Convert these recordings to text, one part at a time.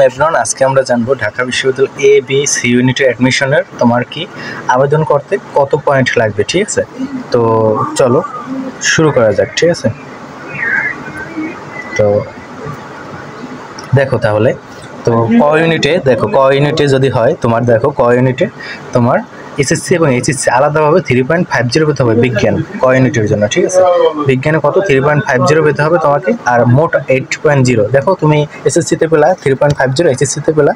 Everyone, আজকে আমরা জানবো ঢাকা বিশ্ববিদ্যালয় এ বি সি ইউনিটের অ্যাডমিশনের তোমার কি আবেদন করতে কত পয়েন্ট লাগবে। ঠিক আছে, তো চলো শুরু করা যাক। ঠিক আছে, তো দেখো তাহলে তো ক ইউনিটে যদি হয় তোমার, দেখো ক ইউনিটে তোমার এসএসসি এবং এইচএসসি আলাদাভাবে 3.50 পেতে হবে বিজ্ঞান ক ইউনিটের জন্য। ঠিক আছে, বিজ্ঞানে কত 3.50 পেতে হবে তোমাকে, আর মোট 8.0। দেখো তুমি এসএসসিতে পেলা 3.50, এইচএসসিতে পেলা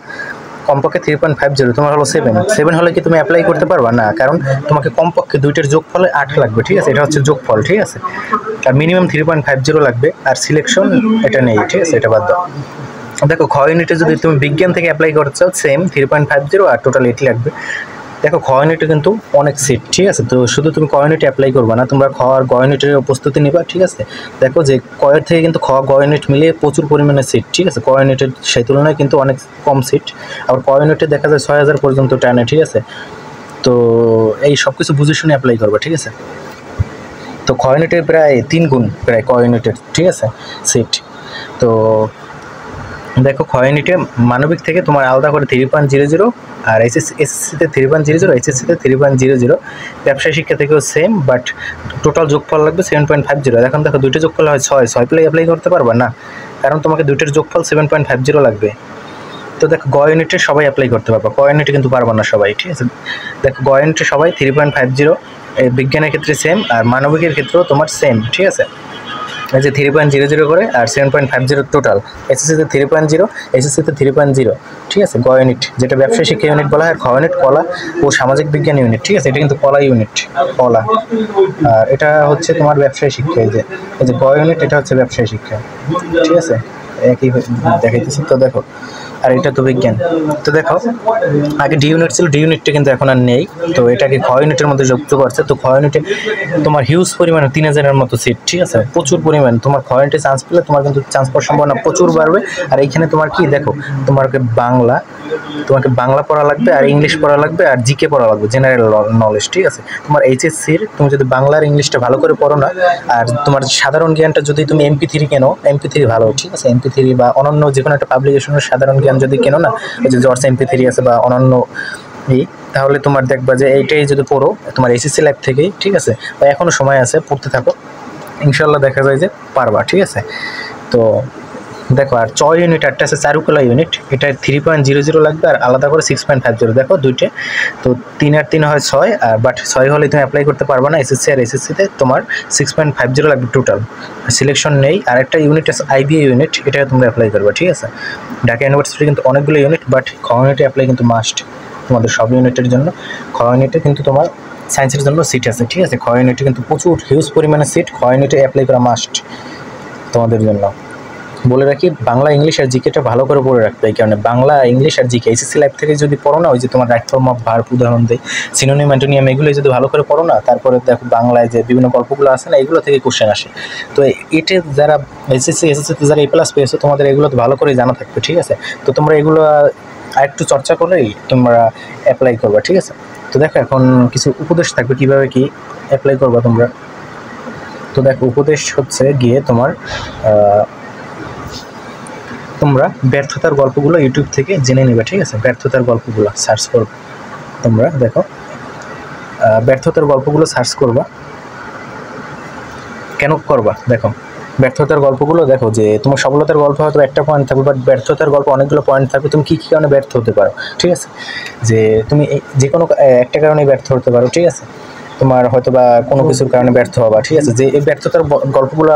কমপক্ষে 3.50, তোমার হলো 7 হলে কি তুমি অ্যাপ্লাই করতে পারবা না? কারণ তোমাকে কমপক্ষে দুইটার যোগফলে 8 লাগবে। ঠিক আছে, এটা হচ্ছে যোগফল। ঠিক আছে, আর মিনিমাম 3.50 লাগবে, আর সিলেকশন এটা নেই। ঠিক আছে, এটা বাদ দাও। দেখো খ ইউনিটে যদি তুমি বিজ্ঞান থেকে অ্যাপ্লাই করতে চাও, সেম 3.50 আর টোটাল 80 লাগবে। দেখো খ ইউনিটে কিন্তু অনেক সিট। ঠিক আছে, তো শুধু তুমি ক ইউনিটে অ্যাপ্লাই করবা না, তোমরা খ আর গ ইউনিটের প্রস্তুতি নিবা। ঠিক আছে, দেখো যে ক এর থেকে কিন্তু খ গ ইউনিট মিলিয়ে প্রচুর পরিমাণে সিট। ঠিক আছে, ক ইউনিটের সেই তুলনায় কিন্তু অনেক কম সিট। আবার ক ইউনিটে দেখা যায় 6000 পর্যন্ত টানে। ঠিক আছে, তো এই সব কিছু বুঝে শুনে অ্যাপ্লাই করবা। ঠিক আছে, তো খ ইউনিটের প্রায় 3 গুণ প্রায় ক ইউনিটের। ঠিক আছে, সিট। তো দেখো খ ইউনিটে মানবিক থেকে তোমার আলাদা করে 3.00, আর এসএসসিতে 3.00, এইচএসসিতে 3.00। ব্যবসায় শিক্ষা থেকেও সেম, বাট টোটাল যোগফল লাগবে 7.50। এখন দেখো দুইটা যোগফল হয় 6 পেলে অ্যাপ্লাই করতে পারবা না, কারণ তোমাকে দুইটার যোগফল 7.50 লাগবে। তো দেখো গ ইউনিটে সবাই অ্যাপ্লাই করতে পারবা, ক ইউনিটে কিন্তু পারবা না সবাই। ঠিক আছে, দেখো গ ইউনিটে সবাই 3.50, বিজ্ঞানের ক্ষেত্রে সেম, আর মানবিকের ক্ষেত্রেও তোমার সেম। ঠিক আছে, এই যে 3.00 করে আর 7.50 টোটাল। এসএসসিতে 3.0, এইচএসসিতে 3.0। ঠিক আছে, গ ইউনিট যেটা ব্যবসায় শিক্ষা ইউনিট বলা হয়, খ ইউনিট কলা ও সামাজিক বিজ্ঞান ইউনিট। ঠিক আছে, এটা কিন্তু কলা ইউনিট, কলা। আর এটা হচ্ছে তোমার ব্যবসায় শিক্ষা। এই যে গ ইউনিট, এটা হচ্ছে ব্যবসায় শিক্ষা। ঠিক আছে, একই দেখাইতেছি। তো দেখো, আর এটা তো বিজ্ঞান। তো দেখো আগে ডি ইউনিট ছিল, ডি ইউনিটটা কিন্তু এখন আর নেই, তো এটাকে খ ইউনিটের মধ্যে যুক্ত করছে। তো খ ইউনিটে তোমার হিউজ পরিমাণে 3000-এর মতো সিট। ঠিক আছে, প্রচুর পরিমাণ। তোমার খ ইউনিটে চান্স পেলে তোমার কিন্তু চান্স পাওয়ার সম্ভাবনা প্রচুর বাড়বে। আর এইখানে তোমার কি দেখো, তোমাকে বাংলা পড়া লাগবে, আর ইংলিশ পড়া লাগবে, আর জিকে পড়া লাগবে, জেনারেল নলেজ। ঠিক আছে, তোমার এইচএসসির তুমি যদি বাংলা আর ইংলিশটা ভালো করে পড়ো না, আর তোমার সাধারণ জ্ঞানটা যদি তুমি MP3 কেনো, MP3 ভালো। ঠিক আছে, MP3 বা অনন্য যে কোনো একটা পাবলিকেশনের সাধারণ জ্ঞান যদি কেনো না, ওই যে জর্জ MP3 আছে বা অনন্য তাহলে তোমার দেখবা যে এইটাই যদি পড়ো তোমার এসএসসি লাইফ থেকেই। ঠিক আছে, বা এখনো সময় আছে, পড়তে থাকো, ইনশাল্লাহ দেখা যায় যে পারবা। ঠিক আছে, তো দেখো আর চ ইউনিট একটা আছে চারুকলা ইউনিট, এটা 3.00 লাগবে, আর আলাদা করে 6.50। দেখো দুইটে, তো 3 আর 3 হয় 6, আর বাট 6 হলে তুমি অ্যাপ্লাই করতে পারবে না। এসএসসি আর এসএসসিতে তোমার 6.50 লাগবে টোটাল, সিলেকশন নেই। আর একটা ইউনিট আছে IBA ইউনিট, এটা তোমরা অ্যাপ্লাই করবে। ঠিক আছে, ঢাকা ইউনিভার্সিটি কিন্তু অনেকগুলো ইউনিট, বাট খ ইউনিটে অ্যাপ্লাই কিন্তু মাস্ট তোমাদের সব ইউনিটের জন্য। খ ইউনিটে কিন্তু তোমার সায়েন্সের জন্য সিট আছে। ঠিক আছে, খ ইউনিটে কিন্তু প্রচুর হিউজ পরিমাণে সিট, খ ইউনিটে অ্যাপ্লাই করা মাস্ট তোমাদের জন্য। বলে রাখি, বাংলা ইংলিশ আর জিকেটা ভালো করে পড়ে রাখবে। এই কারণে বাংলা ইংলিশ আর জিকে এসএসসি লাইফ থেকে যদি পড়ো না, ওই যে তোমার রাইট ফর্ম অফ ভার্ব, উদাহরণ দেয়, সিনোনিম অ্যান্টোনিয়াম, এগুলো যদি ভালো করে পড়ো না, তারপরে দেখো বাংলায় যে বিভিন্ন গল্পগুলো আছে না, এগুলো থেকে কোশ্চেন আসে। তো এটা যারা এসএসসিতে যারা A+ পেয়েছো, তোমাদের এগুলো তো ভালো করে জানা থাকবে। ঠিক আছে, তো তোমরা এগুলো আর একটু চর্চা করেই তোমরা অ্যাপ্লাই করবা। ঠিক আছে, তো দেখো এখন কিছু উপদেশ থাকবে কিভাবে কি অ্যাপ্লাই করবা তোমরা। তো দেখো উপদেশ হচ্ছে গিয়ে তোমরা ব্যর্থতার গল্পগুলো ইউটিউব থেকে জেনে নেবে। ঠিক আছে, ব্যর্থতার গল্পগুলো সার্চ করবে। তোমরা দেখো ব্যর্থতার গল্পগুলো সার্চ করবা। কেন করবা? দেখো ব্যর্থতার গল্পগুলো দেখো, যে তোমার সফলতার গল্প হয়তো একটা পয়েন্ট থাকবে, বাট ব্যর্থতার গল্প অনেকগুলো পয়েন্ট থাকবে। তুমি কী কী কারণে ব্যর্থ হতে পারো। ঠিক আছে, যে তুমি যে কোনো একটা কারণে ব্যর্থ হতে পারো। ঠিক আছে, তোমার হয়তো বা কোনো কিছুর কারণে ব্যর্থ হবা। ঠিক আছে, যে এই ব্যর্থতার গল্পগুলো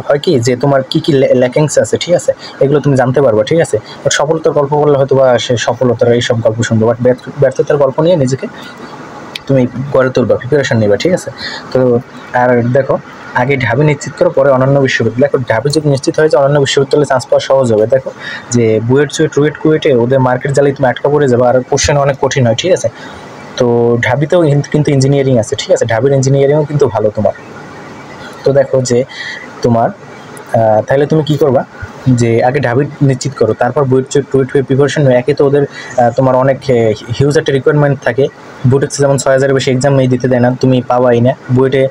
হয় কি, যে তোমার কী কী ল্যাকিংস আছে। ঠিক আছে, এগুলো তুমি জানতে পারবা। ঠিক আছে, বাট সফলতার গল্প বললে হয়তো বা সে সফলতার এইসব গল্প শুনবে, বাট ব্যর্থতার গল্প নিয়ে নিজেকে তুমি গড়ে তুলবা, প্রিপারেশন নিবা। ঠিক আছে, তো আর দেখো আগে ঢাবি নিশ্চিত করো, পরে অন্যান্য বিশ্ববিদ্যালয়। দেখো ঢাবি যদি নিশ্চিত হয় যে অন্যান্য বিশ্ববিদ্যালয়ে চান্স পাওয়া সহজ হবে। দেখো যে বুয়েট চুয়েট রুয়েট কুয়েটে ওদের মার্কেট জ্বালিয়ে তুমি আটকা পড়ে যাবে, আর কোশ্চেন অনেক কঠিন হয়। ঠিক আছে, তো ঢাবিতেও কিন্তু ইঞ্জিনিয়ারিং আছে। ঠিক আছে, ঢাবির ইঞ্জিনিয়ারিংও কিন্তু ভালো তোমার। তো দেখো যে তোমার তাহলে তুমি কি করবা, যে আগে ঢাবি নিশ্চিত করো, তারপর বুয়েট টুয়েট প্রিপারেশন নেবে। একে তো ওদের তোমার অনেক হিউজ একটা রিকোয়ারমেন্ট থাকে। বুয়েটে যেমন 6,000-এর বেশি এক্সাম নেই, দিতে দেয় না, তুমি পাবাই না। বুয়েটে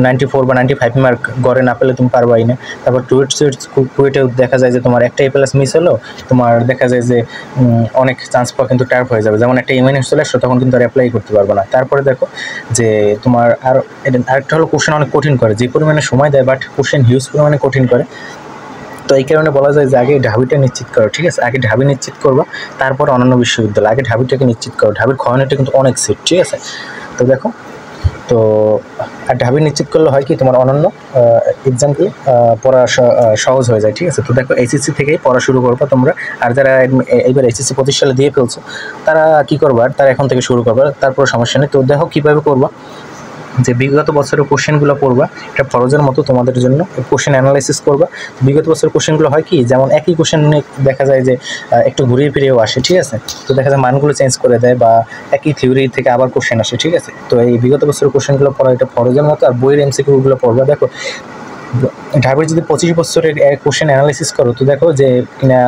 94 বা 95 মার্ক গড়ে না পেলে তুমি পারবাই না। তারপর টুয়েটেও দেখা যায় যে তোমার একটা A+ মিস হলো, তোমার দেখা যায় যে অনেক চান্স পাওয়া কিন্তু টার্ফ হয়ে যাবে। যেমন একটা এমএনএস চলে আসলো, তখন কিন্তু আর অ্যাপ্লাই করতে পারবে না। তারপরে দেখো যে তোমার আরেকটা হলো কোশ্চেন অনেক কঠিন করে, যে পরিমাণে সময় দেয় বাট কোশ্চেন হিউজ পরিমাণে কঠিন করে। তো এই কারণে বলা যায় যে আগে ঢাবিটা নিশ্চিত করো, ঠিক আছে? আগে ঢাবি নিশ্চিত করবা, তারপর অন্যান্য বিশ্ববিদ্যালয়। আগে ঢাবিটাকে নিশ্চিত করো। ঢাবির ক্ষয়নেটা কিন্তু অনেক সেট, ঠিক আছে? তো দেখো, তো আর ঢাবি নিশ্চিত করলে হয় কি তোমার অন্যান্য এক্সামগুলো পড়া সহজ হয়ে যায়, ঠিক আছে? তো দেখো এইচএসসি থেকেই পড়া শুরু করবা তোমরা। আর যারা এইবার এইচএসসি 25 সালে দিয়ে ফেলছো, তারা কী করবা, তারা এখন থেকে শুরু করবা, তারপর সমস্যা নেই। তো দেখো কীভাবে করবা, যে বিগত বছরের কোশ্চেনগুলো পড়বা, এটা ফরজের মতো তোমাদের জন্য। কোশ্চেন অ্যানালাইসিস করবা। বিগত বছরের কোশ্চেনগুলো হয় কি, যেমন একই কোশ্চেন দেখা যায় যে একটু ঘুরিয়ে ফিরিয়েও আসে, ঠিক আছে? তো দেখা যায় মানগুলো চেঞ্জ করে দেয়, বা একই থিওরি থেকে আবার কোশ্চেন আসে, ঠিক আছে? তো এই বিগত বছরের কোশ্চেনগুলো পড়া এটা ফরজের মতো। আর বইয়ের এমসিকিউগুলো পড়বা। দেখো ঢাবির যদি 25 বছরের কোশ্চেন অ্যানালাইসিস করো, তো দেখো যে কিনা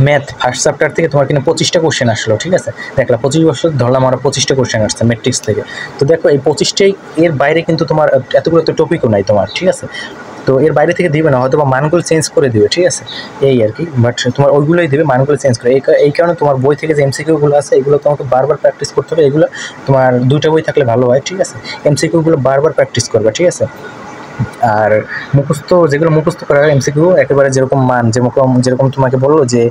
ম্যাথ ফার্স্ট চ্যাপ্টার থেকে তোমার কিনা 25টা কোশ্চেন আসলো, ঠিক আছে? দেখলা 25 বছর ধরলাম আমরা 25টা কোশ্চেন আসছে ম্যাট্রিক্স থেকে। তো দেখো এই 25টাই, এর বাইরে কিন্তু তোমার এতগুলো তো টপিকও নাই তোমার, ঠিক আছে? তো এর বাইরে থেকে দিবে না, হয়তো বা মানগুলো চেঞ্জ করে দিবে, ঠিক আছে? এই আর কি, বাট তোমার ওইগুলোই দিবে, মানগুলো চেঞ্জ করে। এই কারণে তোমার বই থেকে যে এমসিকিউগুলো আছে, এগুলো তোমাকে বারবার প্র্যাকটিস করতে হবে। এগুলো তোমার 2টা বই থাকলে ভালো হয়, ঠিক আছে? এমসিকিউগুলো বারবার প্র্যাকটিস করবে, ঠিক আছে? আর মুখস্থ, যেগুলো মুখস্থ করা এমসিকিউ একেবারে যেরকম মান, যেরকম তোমাকে বললো যে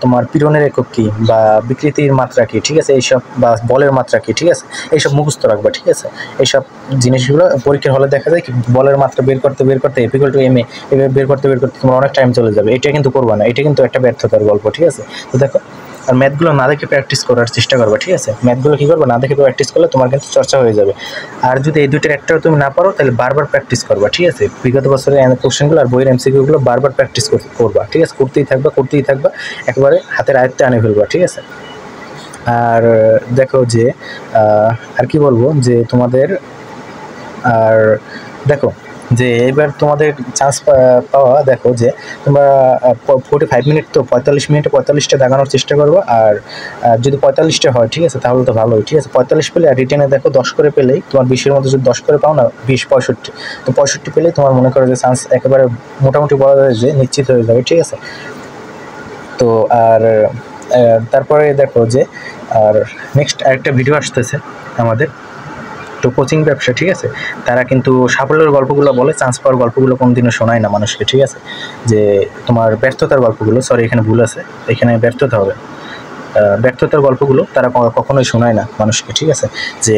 তোমার পীড়নের একক কী, বা বিকৃতির মাত্রা কী, ঠিক আছে? এইসব, বা বলের মাত্রা কী, ঠিক আছে? এইসব মুখস্থ রাখবা, ঠিক আছে? এইসব জিনিসগুলো পরীক্ষার হলে দেখা যায় কি, বলের মাত্রা বের করতে এপিক্যাল টু এমএ এভাবে বের করতে তোমার অনেক টাইম চলে যাবে। এটা কিন্তু করবা না, এটা কিন্তু একটা ব্যর্থতার গল্প, ঠিক আছে? তো দেখো, আর ম্যাথগুলো না দেখে প্র্যাকটিস করার চেষ্টা করবা, ঠিক আছে? ম্যাথগুলো কী করবা, না দেখে প্র্যাকটিস করলে তোমার কিন্তু চর্চা হয়ে যাবে। আর যদি এই দুইটার একটাও তুমি না পারো, তাহলে বারবার প্র্যাকটিস করবা, ঠিক আছে? বিগত বছরের কোশ্চেনগুলো আর বইয়ের এমসিকিউগুলো বারবার প্র্যাকটিস করবা, ঠিক আছে? করতেই থাকবা, একেবারে হাতের আয়ত্তে আনে ফেলবা, ঠিক আছে? আর দেখো যে আর কি বলবো, যে তোমাদের আর দেখো যে এবার তোমাদের চান্স পাওয়া, দেখো যে তোমরা 45 মিনিট, তো 45 মিনিটে 45টা দাগানোর চেষ্টা করবো। আর যদি 45টা হয়, ঠিক আছে, তাহলে তো ভালোই, ঠিক আছে? 45 পেলে, আর রিটেনে দেখো 10 করে পেলেই, তোমার 20-এর মধ্যে যদি 10 করে পাও না, 20 65, তো 65 পেলেই তোমার মনে করো যে চান্স একেবারে মোটামুটি বলা যায় যে নিশ্চিত হয়ে যাবে, ঠিক আছে? তো আর তারপরে দেখো যে আর নেক্সট আরেকটা ভিডিও আসতেছে আমাদের, তো কোচিং ব্যবসা, ঠিক আছে? তারা কিন্তু সাফল্যের গল্পগুলো বলে, চান্স পাওয়ার গল্পগুলো কোনোদিনও শোনায় না মানুষকে, ঠিক আছে? যে তোমার ব্যর্থতার গল্পগুলো, সরি এখানে ভুল আছে, এখানে ব্যর্থতা হবে, ব্যর্থতার গল্পগুলো তারা কখনোই শোনায় না মানুষকে, ঠিক আছে? যে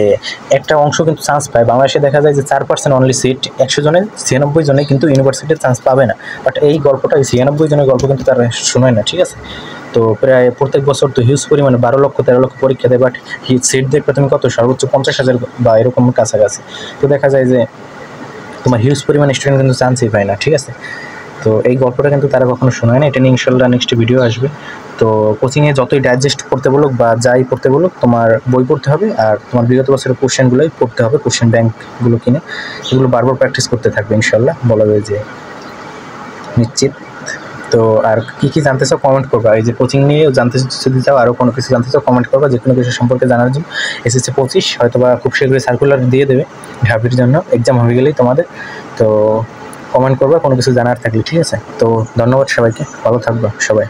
একটা অংশ কিন্তু চান্স পায়। বাংলাদেশে দেখা যায় যে 4% অনলি সিট, 100 জনের 96 জনে কিন্তু ইউনিভার্সিটির চান্স পাবে না। বাট এই গল্পটা, 96 জনের গল্প কিন্তু তারা শোনায় না, ঠিক আছে? তো প্রায় প্রত্যেক বছর তো হিউজ পরিমাণে 12 লক্ষ 13 লক্ষ পরীক্ষা দেয়, বাট সিট দেখবে তুমি কত, সর্বোচ্চ 50,000 বা এরকম কাছাকাছি। তো দেখা যায় যে তোমার হিউজ পরিমাণে স্টুডেন্ট কিন্তু চান্সই পায় না, ঠিক আছে? তো এই গল্পটা কিন্তু তারা কখনো শোনায় না। এটা নিয়ে ইনশাল্লাহ নেক্সট ভিডিও আসবে। তো কোচিংয়ে যতই ডাইজেস্ট করতে বলুক বা যাই পড়তে বলুক, তোমার বই পড়তে হবে, আর তোমার বিগত বছরের কোশ্চেনগুলোই পড়তে হবে, কোশ্চেন ব্যাংকগুলো কিনে এগুলো বারবার প্র্যাকটিস করতে থাকবে, ইনশাল্লাহ বলা যায় যে নিশ্চিত। তো আর কী জানতে চাও কমেন্ট করবা, এই যে কোচিং নিয়ে জানতে যদি চাও, আরও কোনো কিছু জানতে চাও কমেন্ট করবা, যে কোনো কিছু সম্পর্কে জানার জন্য। এসএসসি 25 হয়তো বা খুব শীঘ্রই সার্কুলার দিয়ে দেবে ঢাবির জন্য, এক্সাম হয়ে গেলেই তোমাদের। তো কমেন্ট করবা কোনো কিছু জানার থাকলে, ঠিক আছে? তো ধন্যবাদ সবাইকে, ভালো থাকবা সবাই।